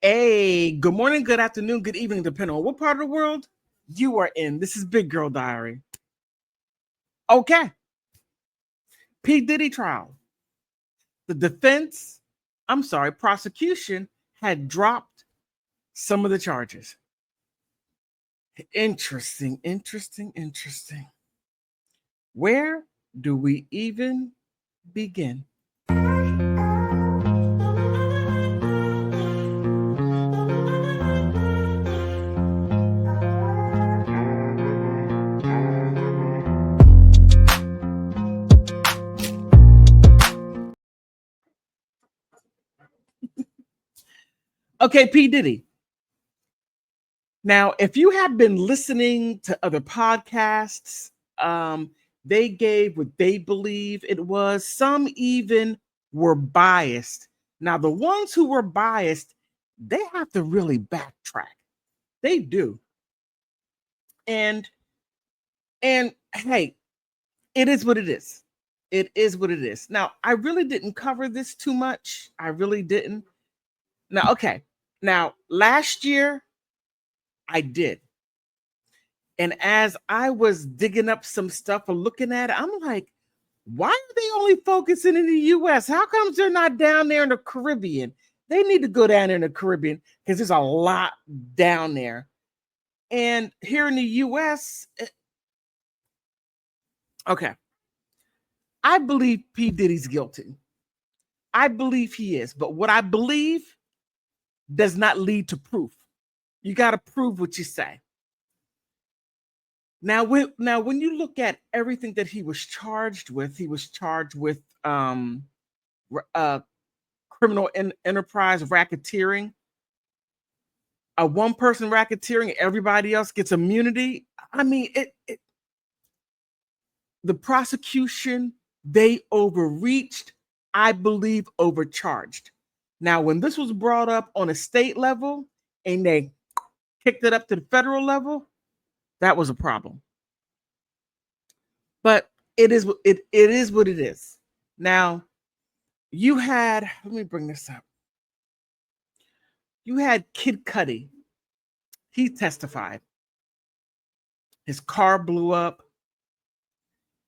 Hey, good morning, good afternoon, good evening, depending on what part of the world you are in. This is Big Girl Diary. Okay, P. Diddy trial. The defense, prosecution had dropped some of the charges. Interesting. Where do we even begin? Okay, P. Diddy. Now, if you have been listening to other podcasts, they gave what they believe it was. Some even were biased. Now, the ones who were biased, they have to really backtrack. They do. And hey, it is what it is. It is what it is. Now, I really didn't cover this too much. I really didn't. Now, okay. Now, last year I did. And as I was digging up some stuff or looking at it, I'm like, why are they only focusing in the US? How comes they're not down there in the Caribbean? They need to go down there in the Caribbean because there's a lot down there. And here in the US, okay, I believe P. Diddy's guilty. I believe he is. But what I believe does not lead to proof. You got to prove what you say. Now, when you look at everything that he was charged with uh, criminal enterprise racketeering, a one-person racketeering, everybody else gets immunity. I mean, the prosecution, they overreached, I believe overcharged. Now, when this was brought up on a state level and they kicked it up to the federal level, that was a problem. But it is what it is. Now, you had, let me bring this up. You had Kid Cudi. He testified. His car blew up.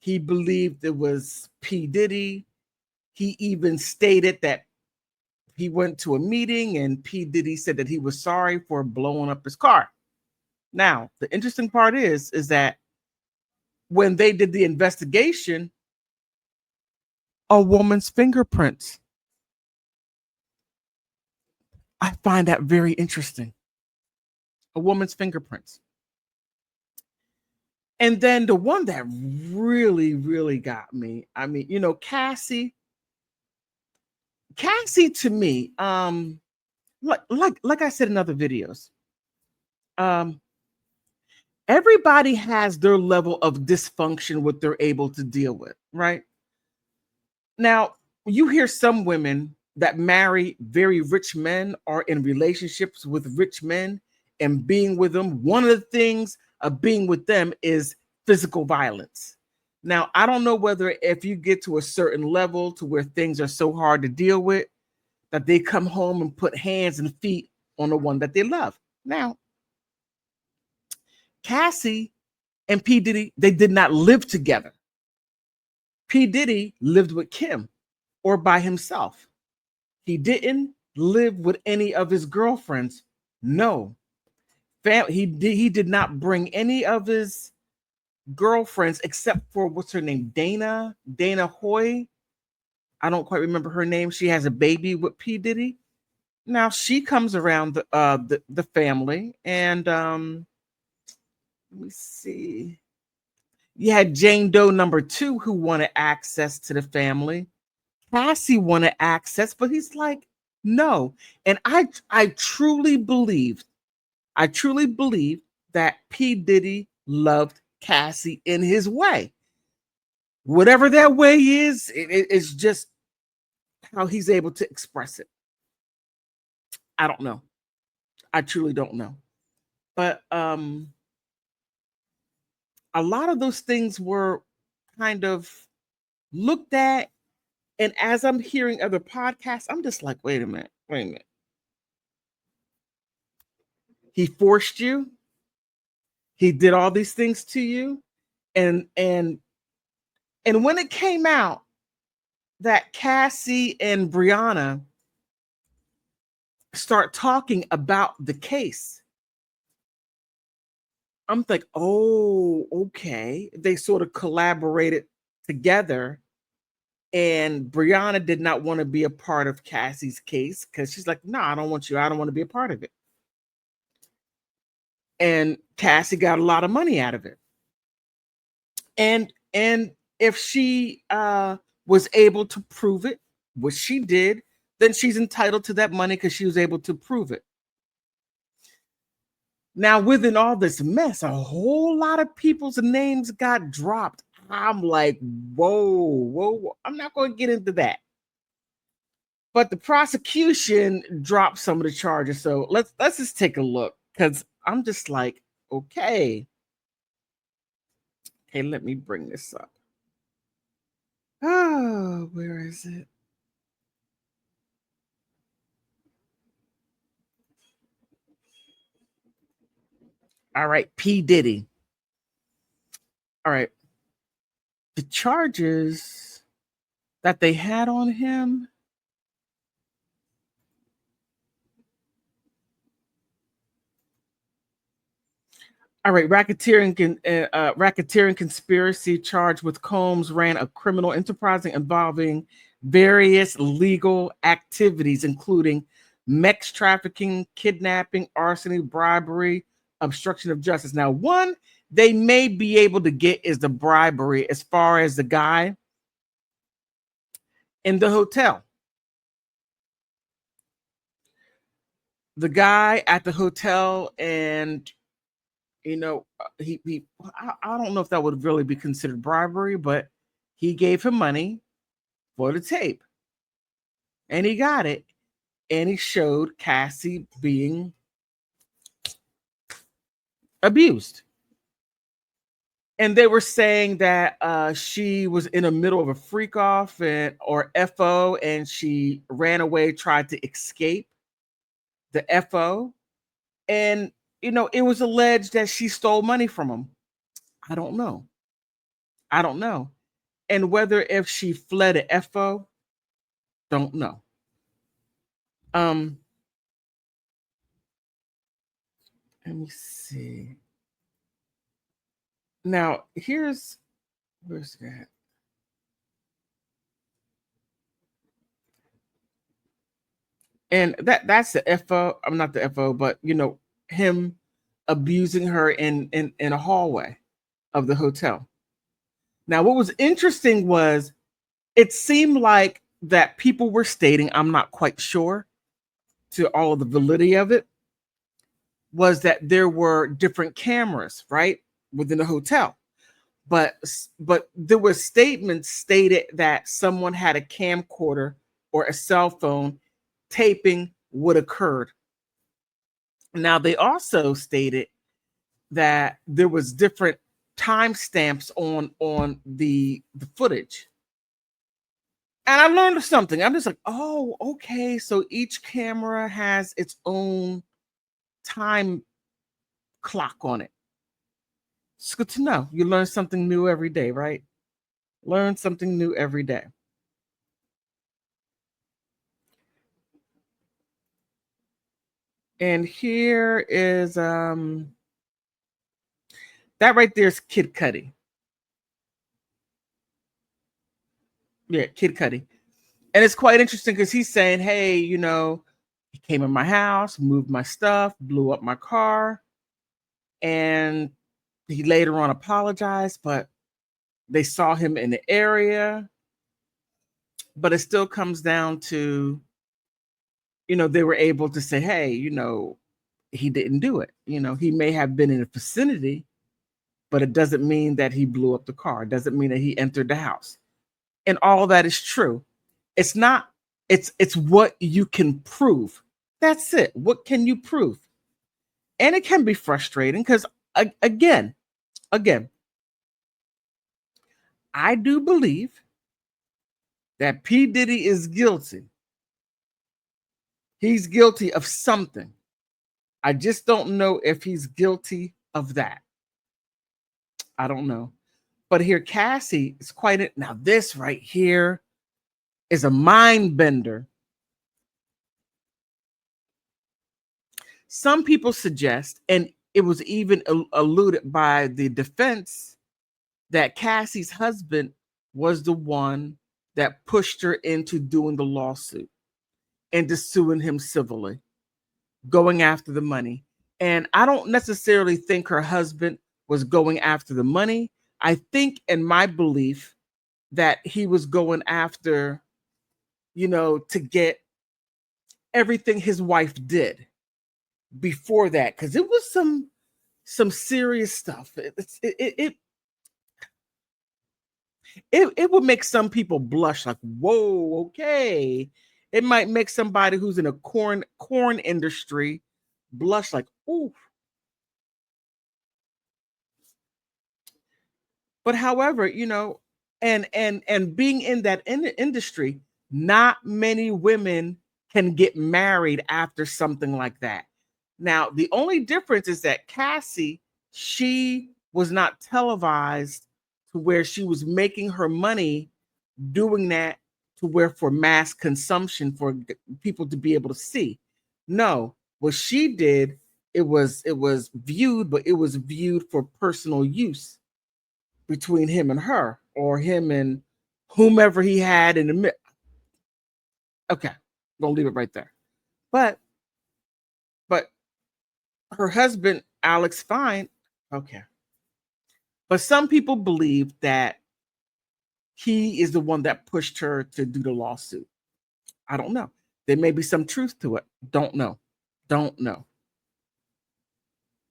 He believed it was P. Diddy. He even stated that he went to a meeting and P. Diddy said that he was sorry for blowing up his car. Now, the interesting part is that when they did the investigation, a woman's fingerprints. I find that very interesting. A woman's fingerprints. And then the one that really got me, I mean, Cassie to me, like I said in other videos, everybody has their level of dysfunction, what they're able to deal with, right? Now, you hear some women that marry very rich men or in relationships with rich men and being with them. One of the things of being with them is physical violence. Now, I don't know whether if you get to a certain level to where things are so hard to deal with that they come home and put hands and feet on the one that they love. Now, Cassie and P. Diddy, they did not live together. P. Diddy lived with Kim or by himself. He didn't live with any of his girlfriends. No. He did not bring any of his girlfriends except for what's her name? Dana Hoy. I don't quite remember her name. She has a baby with P. Diddy. Now she comes around the family and let me see. You had Jane Doe number 2 who wanted access to the family. Cassie wanted access, but he's like, no. And I truly believe that P. Diddy loved Cassie in his way. Whatever that way is, it's just how he's able to express it. I don't know. I truly don't know. But a lot of those things were kind of looked at. And as I'm hearing other podcasts, I'm just like, wait a minute. He forced you. He did all these things to you. And when it came out that Cassie and Brianna start talking about the case, I'm like, oh, okay. They sort of collaborated together. And Brianna did not want to be a part of Cassie's case because she's like, no, I don't want you. I don't want to be a part of it. And Cassie got a lot of money out of it. And if she was able to prove it, which she did, then she's entitled to that money because she was able to prove it. Now, within all this mess, a whole lot of people's names got dropped. I'm like, whoa. I'm not going to get into that. But the prosecution dropped some of the charges. So let's just take a look, because I'm just like, okay. Okay, let me bring this up. Oh, where is it? All right, P. Diddy. All right. The charges that they had on him. All right, racketeering conspiracy charged with Combs ran a criminal enterprise involving various legal activities, including sex trafficking, kidnapping, arson, bribery, obstruction of justice. Now, one they may be able to get is the bribery, as far as the guy in the hotel. The guy at the hotel, and he I don't know if that would really be considered bribery, but he gave him money for the tape, and he got it, and he showed Cassie being abused. And they were saying that she was in the middle of a freak off or FO, and she ran away, tried to escape the FO. And, it was alleged that she stole money from him. I don't know. And whether if she fled a FO, don't know. Let me see. Now, where's that? And that's the FO. I'm not the FO, but him abusing her in a hallway of the hotel. Now, what was interesting was it seemed like that people were stating, I'm not quite sure to all of the validity of it, was that there were different cameras, right, within the hotel. But there were statements stated that someone had a camcorder or a cell phone taping what occurred. Now, they also stated that there was different timestamps on the footage. And I learned something. I'm just like, oh, okay. So each camera has its own time clock on it. It's good to know. You learn something new every day, right? Learn something new every day. And here is that right there is Kid Cudi. Yeah, Kid Cudi. And it's quite interesting because he's saying, hey, he came in my house, moved my stuff, blew up my car, and he later on apologized, but they saw him in the area. But it still comes down to, they were able to say, hey, he didn't do it. He may have been in the vicinity, but it doesn't mean that he blew up the car. It doesn't mean that he entered the house. And all that is true. It's not, it's what you can prove. That's it. What can you prove? And it can be frustrating because again, I do believe that P. Diddy is guilty. He's guilty of something. I just don't know if he's guilty of that. I don't know. But here, Cassie is now this right here is a mind bender. Some people suggest, and it was even alluded by the defense, that Cassie's husband was the one that pushed her into doing the lawsuit and to suing him civilly, going after the money. And I don't necessarily think her husband was going after the money. I think, in my belief, that he was going after, to get everything his wife did before that, because it was some serious stuff. It would make some people blush, like, whoa, okay. It might make somebody who's in a corn industry blush, like, ooh. But however, and being in that industry, not many women can get married after something like that. Now, the only difference is that Cassie, she was not televised to where she was making her money doing that, to where for mass consumption for people to be able to see. No, what she did, it was viewed, but it was viewed for personal use between him and her, or him and whomever he had in the mid. Okay, we'll leave it right there. But her husband, Alex Fine, okay. But some people believe that he is the one that pushed her to do the lawsuit. I don't know. There may be some truth to it. Don't know.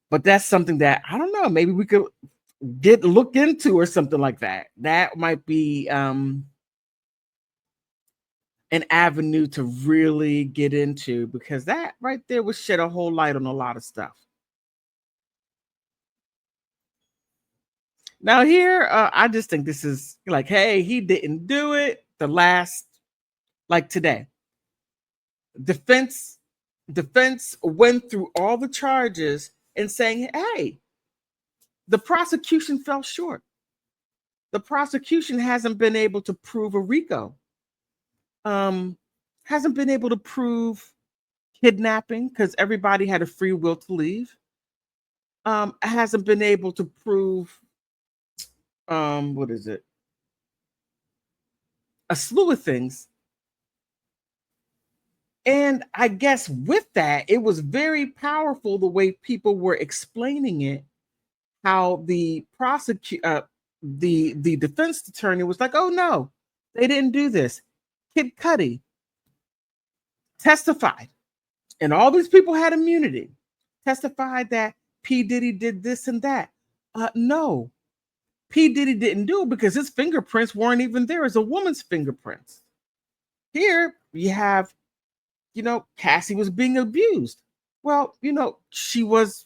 But that's something that I don't know. Maybe we could look into, or something like that. That might be an avenue to really get into, because that right there would shed a whole light on a lot of stuff. Now here, I just think this is like, hey, he didn't do it. Like today, defense went through all the charges and saying, hey, the prosecution fell short. The prosecution hasn't been able to prove a RICO. Hasn't been able to prove kidnapping, because everybody had a free will to leave. Hasn't been able to prove what is it? A slew of things. And I guess with that, it was very powerful the way people were explaining it, how the the defense attorney was like, oh no, they didn't do this. Kid Cudi testified, and all these people had immunity, testified that P. Diddy did this and that. No, P. Diddy didn't do it, because his fingerprints weren't even there as a woman's fingerprints. Here you have, Cassie was being abused. Well, she was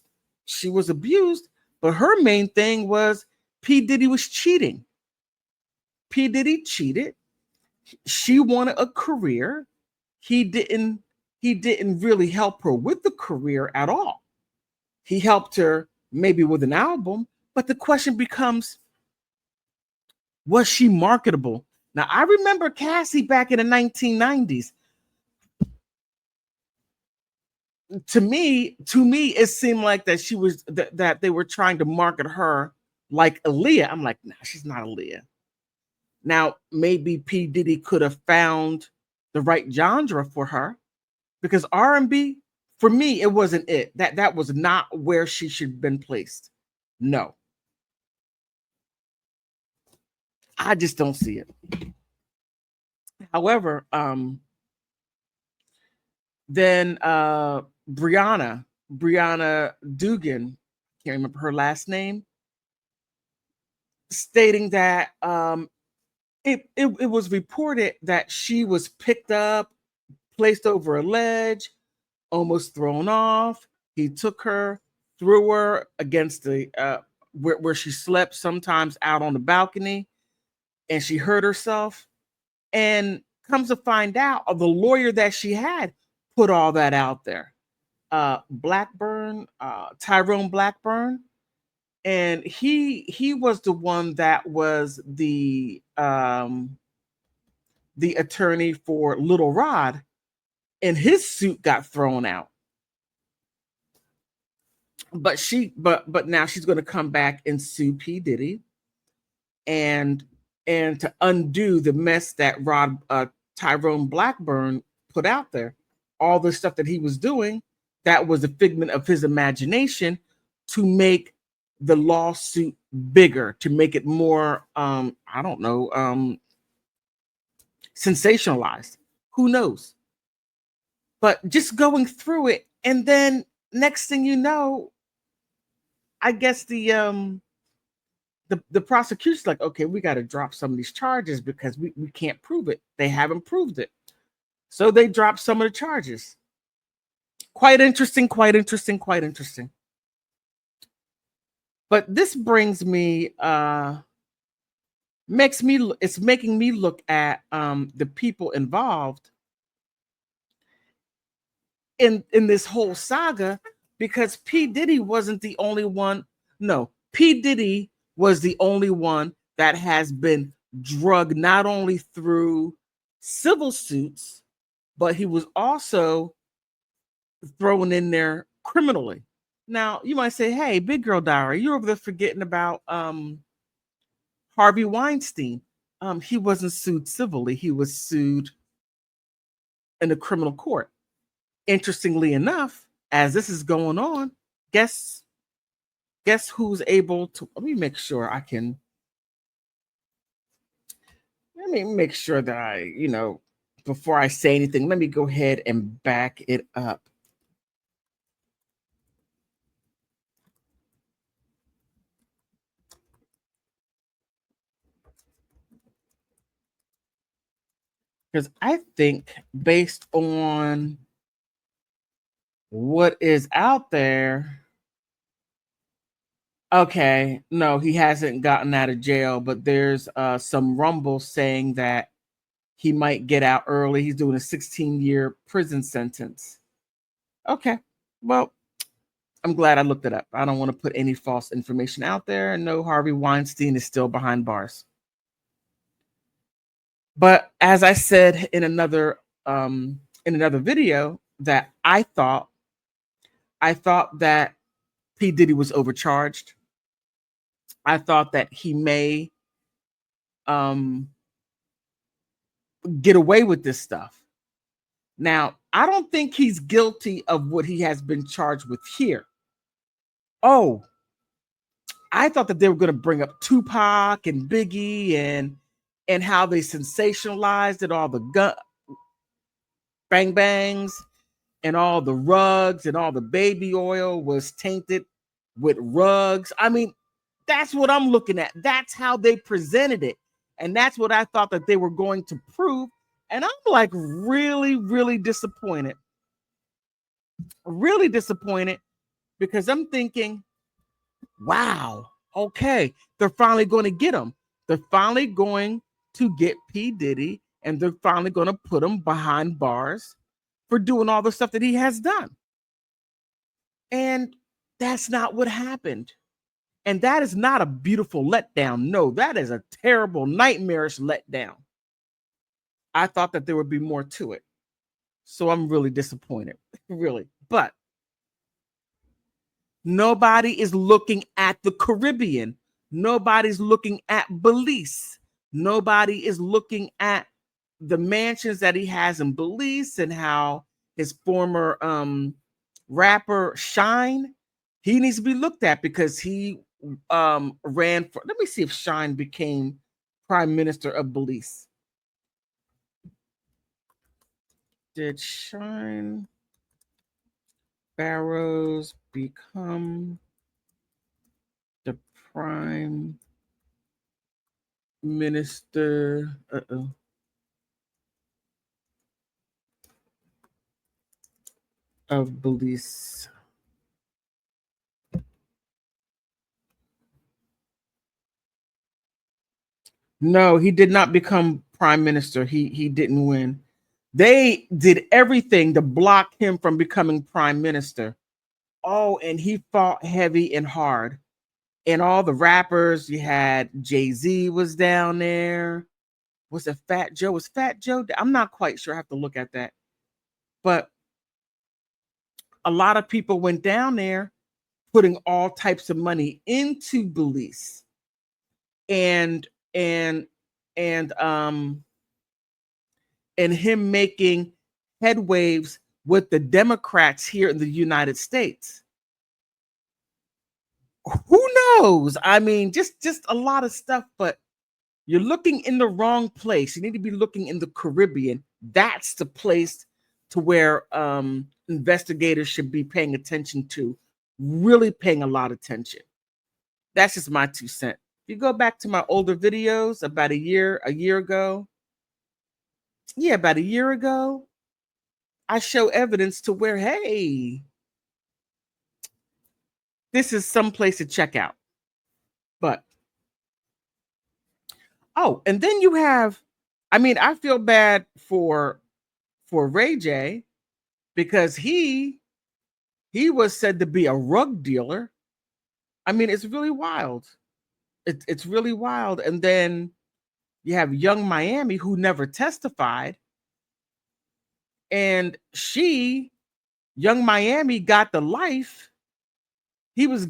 abused, but her main thing was P. Diddy was cheating. P. Diddy cheated. She wanted a career. He didn't really help her with the career at all. He helped her maybe with an album, but the question becomes, was she marketable? Now, I remember Cassie back in the 1990s. To me, it seemed like that she was that they were trying to market her like Aaliyah. I'm like, nah, she's not Aaliyah. Now, maybe P. Diddy could have found the right genre for her, because R&B, for me, it wasn't it. That was not where she should have been placed. No. I just don't see it. However, then Brianna Dugan, can't remember her last name, stating that it was reported that she was picked up, placed over a ledge, almost thrown off. He took her, threw her against the where she slept, sometimes out on the balcony, and she hurt herself. And comes to find out, the lawyer that she had put all that out there. Blackburn, Tyrone Blackburn, and he was the one that was the attorney for Little Rod, and his suit got thrown out. But now she's going to come back and sue P. Diddy, and to undo the mess that Tyrone Blackburn put out there, all the stuff that he was doing that was a figment of his imagination, to make the lawsuit bigger, to make it more I don't know, sensationalized. Who knows? But just going through it, and then next thing you know, I guess the prosecution's like, okay, we got to drop some of these charges because we can't prove it. They haven't proved it. So they dropped some of the charges. Quite interesting, quite interesting, quite interesting. But this brings me, it's making me look at the people involved in this whole saga, because P. Diddy wasn't the only one. No, P. Diddy was the only one that has been drugged, not only through civil suits, but he was also thrown in there criminally. Now, you might say, hey, Big Girl Diary, you're over there forgetting about Harvey Weinstein. He wasn't sued civilly. He was sued in a criminal court. Interestingly enough, as this is going on, guess who's able to, let me make sure that I, before I say anything, let me go ahead and back it up. Because I think, based on what is out there, okay, no, he hasn't gotten out of jail, but there's some rumble saying that he might get out early. He's doing a 16-year prison sentence. Okay, well, I'm glad I looked it up. I don't want to put any false information out there. No, Harvey Weinstein is still behind bars. But as I said in another video, that I thought that P. Diddy was overcharged. I thought that he may get away with this stuff. Now, I don't think he's guilty of what he has been charged with here. Oh, I thought that they were going to bring up Tupac and Biggie and how they sensationalized it, all the gun bang bangs and all the rugs and all the baby oil was tainted with rugs. I mean, that's what I'm looking at. That's how they presented it. And that's what I thought that they were going to prove. And I'm like really, really disappointed. Really disappointed, because I'm thinking, wow, okay, they're finally going to get him. They're finally going to get P. Diddy, and they're finally going to put him behind bars for doing all the stuff that he has done. And that's not what happened. And that is not a beautiful letdown. No, that is a terrible, nightmarish letdown. I thought that there would be more to it. So I'm really disappointed, really. But nobody is looking at the Caribbean. Nobody's looking at Belize. Nobody is looking at the mansions that he has in Belize, and how his former rapper Shine, he needs to be looked at, because he ran for, let me see if Shine became prime minister of Belize. Did Shine Barrows become the prime minister of Belize? No, he did not become prime minister. He didn't win. They did everything to block him from becoming prime minister. Oh, and he fought heavy and hard. And all the rappers, you had Jay-Z was down there. Was it Fat Joe? Was Fat Joe? I'm not quite sure. I have to look at that. But a lot of people went down there putting all types of money into Belize. And and and and him making headwaves with the Democrats here in the United States. Who knows? I mean, just a lot of stuff, but you're looking in the wrong place. You need to be looking in the Caribbean. That's the place to where investigators should be paying attention to, really paying a lot of attention. That's just my 2 cents. If you go back to my older videos about a year ago, about a year ago, I show evidence to where, hey, this is some place to check out. But and then you have, I mean, I feel bad for Ray J because he was said to be a rug dealer. I mean, it's really wild. It's really wild. And then you have Young Miami, who never testified, and Young Miami got the life. He was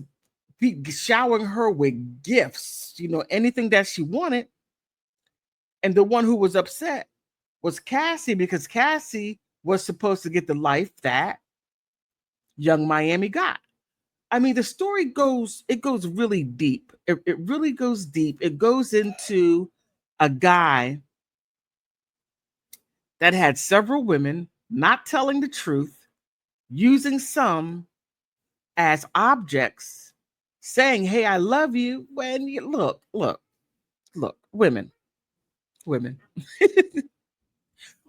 showering her with gifts, anything that she wanted. And the one who was upset was Cassie, because Cassie was supposed to get the life that Young Miami got. I mean, the story goes really deep. It really goes deep. It goes into a guy that had several women, not telling the truth, using some as objects, saying, hey, I love you, when you look, women.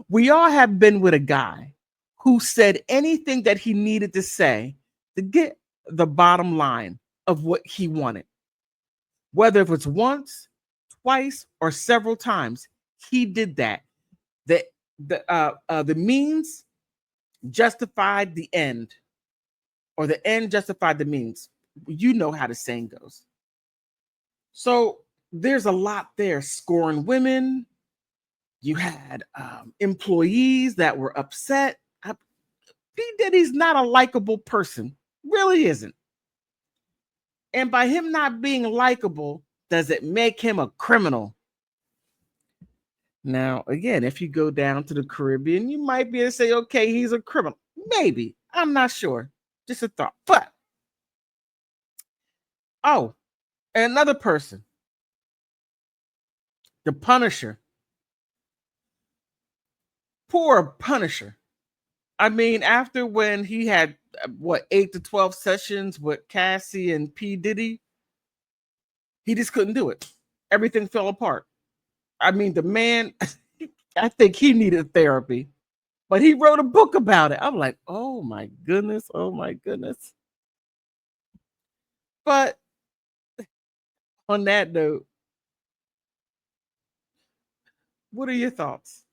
We all have been with a guy who said anything that he needed to say to get the bottom line of what he wanted. Whether it was once, twice, or several times, he did that. The means justified the end, or the end justified the means. You know how the saying goes. So there's a lot there. Scoring women. You had employees that were upset. P. Diddy's not a likable person. Really isn't. And by him not being likable, does it make him a criminal? Now, again, if you go down to the Caribbean, you might be able to say, okay, he's a criminal. Maybe. I'm not sure. Just a thought. But, another person, the Punisher. Poor Punisher. I mean, after when he had, 8 to 12 sessions with Cassie and P. Diddy, he just couldn't do it. Everything fell apart. I mean, the man, I think he needed therapy, but he wrote a book about it. I'm like, oh my goodness. But on that note, what are your thoughts?